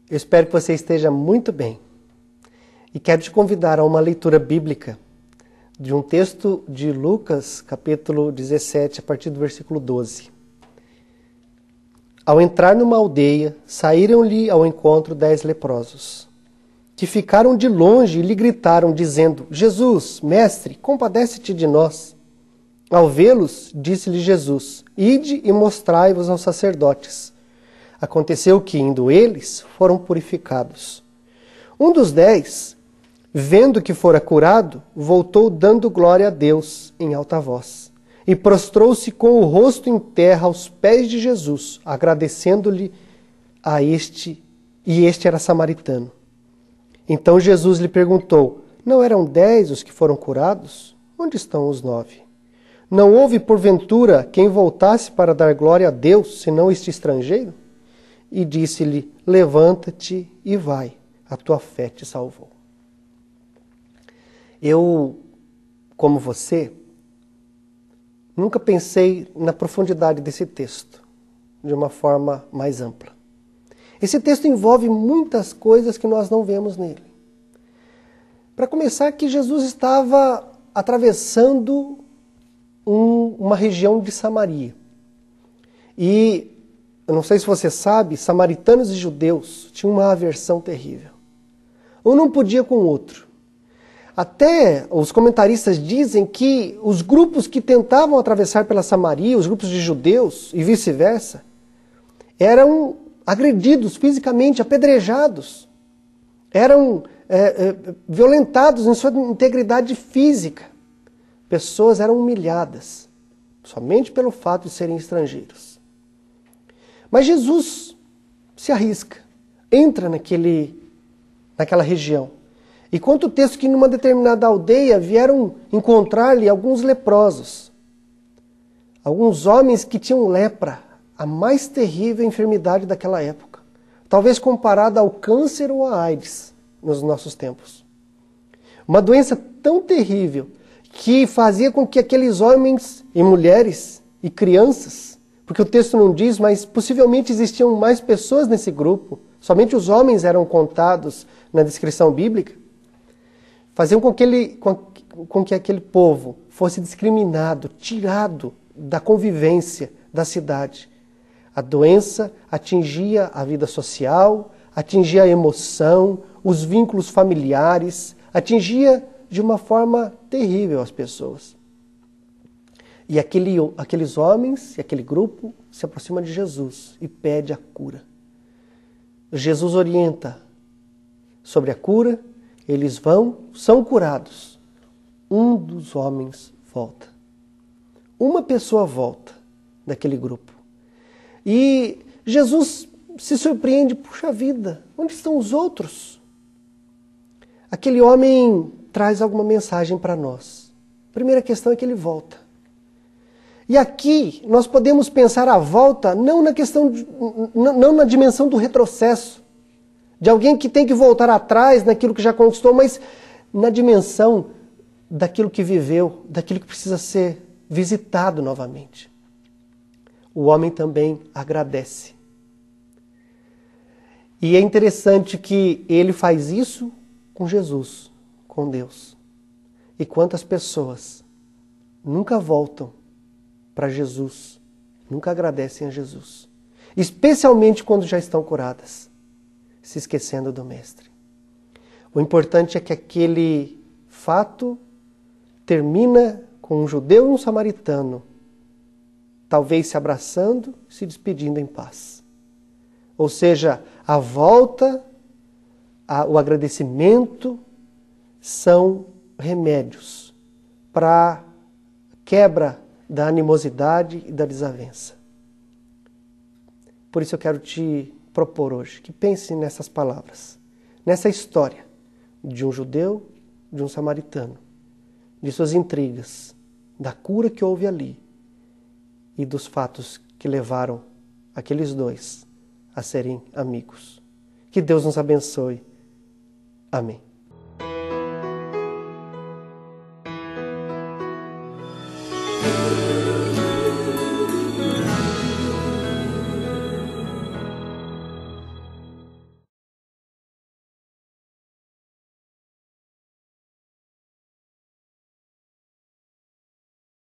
Eu espero que você esteja muito bem e quero te convidar a uma leitura bíblica de um texto de Lucas, capítulo 17, a partir do versículo 12. Ao entrar numa aldeia, saíram-lhe ao encontro 10 leprosos, que ficaram de longe e lhe gritaram, dizendo: Jesus, mestre, compadece-te de nós. Ao vê-los, disse-lhe Jesus: Ide e mostrai-vos aos sacerdotes. Aconteceu que, indo eles, foram purificados. Um dos 10, vendo que fora curado, voltou dando glória a Deus em alta voz. E prostrou-se com o rosto em terra aos pés de Jesus, agradecendo-lhe a este, e este era samaritano. Então Jesus lhe perguntou: Não eram 10 os que foram curados? Onde estão os 9? Não houve, porventura, quem voltasse para dar glória a Deus, senão este estrangeiro? E disse-lhe: Levanta-te e vai, a tua fé te salvou. Eu, como você, nunca pensei na profundidade desse texto, de uma forma mais ampla. Esse texto envolve muitas coisas que nós não vemos nele. Para começar, que Jesus estava atravessando uma região de Samaria. E, eu não sei se você sabe, samaritanos e judeus tinham uma aversão terrível. Um não podia com o outro. Até os comentaristas dizem que os grupos que tentavam atravessar pela Samaria, os grupos de judeus e vice-versa, eram agredidos fisicamente, apedrejados. Eram violentados em sua integridade física. Pessoas eram humilhadas, somente pelo fato de serem estrangeiros. Mas Jesus se arrisca, entra naquela região. E conta o texto que numa determinada aldeia vieram encontrar-lhe alguns leprosos. Alguns homens que tinham lepra, a mais terrível enfermidade daquela época. Talvez comparada ao câncer ou à AIDS nos nossos tempos. Uma doença tão terrível que fazia com que aqueles homens e mulheres e crianças, porque o texto não diz, mas possivelmente existiam mais pessoas nesse grupo, somente os homens eram contados na descrição bíblica, faziam com que aquele povo fosse discriminado, tirado da convivência da cidade. A doença atingia a vida social, atingia a emoção, os vínculos familiares, atingia de uma forma terrível as pessoas. E aqueles homens e aquele grupo se aproxima de Jesus e pede a cura. Jesus orienta sobre a cura, eles são curados. Um dos homens volta. Uma pessoa volta daquele grupo. E Jesus se surpreende, puxa vida, onde estão os outros? Aquele homem traz alguma mensagem para nós. A primeira questão é que ele volta. E aqui nós podemos pensar a volta não na dimensão do retrocesso, de alguém que tem que voltar atrás naquilo que já conquistou, mas na dimensão daquilo que viveu, daquilo que precisa ser visitado novamente. O homem também agradece. E é interessante que ele faz isso com Jesus, com Deus. E quantas pessoas nunca voltam para Jesus, nunca agradecem a Jesus, especialmente quando já estão curadas, se esquecendo do Mestre. O importante é que aquele fato termina com um judeu e um samaritano, talvez se abraçando, se despedindo em paz. Ou seja, a volta, o agradecimento são remédios para a quebra da animosidade e da desavença. Por isso eu quero te propor hoje que pense nessas palavras, nessa história de um judeu, de um samaritano, de suas intrigas, da cura que houve ali e dos fatos que levaram aqueles dois a serem amigos. Que Deus nos abençoe. Amém.